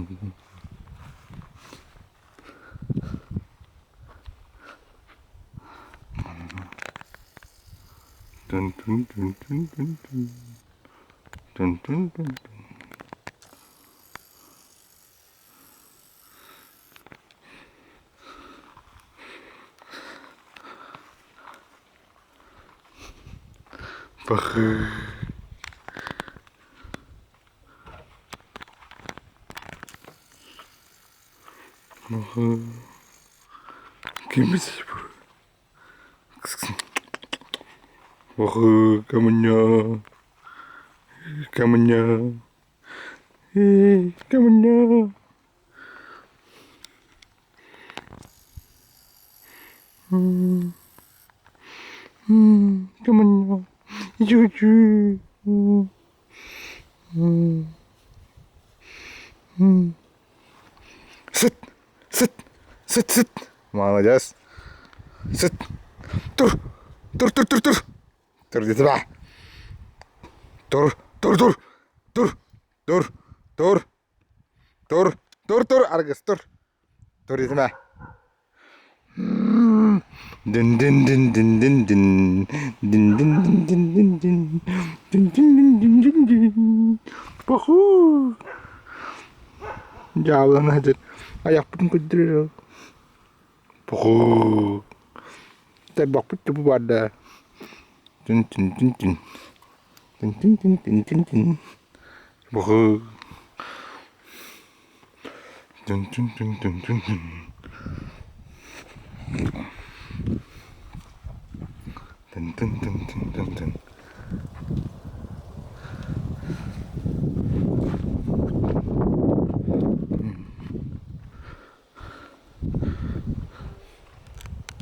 Dun dun dun dun dun dun. Dun dun dun dun. Bakın. Bakın. Kimisi bu? Bakın kamunya. Kamunya. Kamunya. Kamunya. Cucu. Sit. Sit. Sit. Sit. Молодец. Sit. Dur. Dur dur dur dur. Dur dedi be. Dur. Dur dur. Dur. Dur. Dur. Dur. Dur dur. Argus dur. Dur dedi be. Dın dın dın dın dın dın. Dın dın dın dın dın dın. Dın dın dın dın dın dın. Bahu. Jauh aja. Ayak pun kecil. Bahu. Tembak pun coba pada. Dun dun dun dun. Dun dun dun dun dun dun. Bahu. Dun dun dun dun dun dun. Dun dun dun dun dun dun.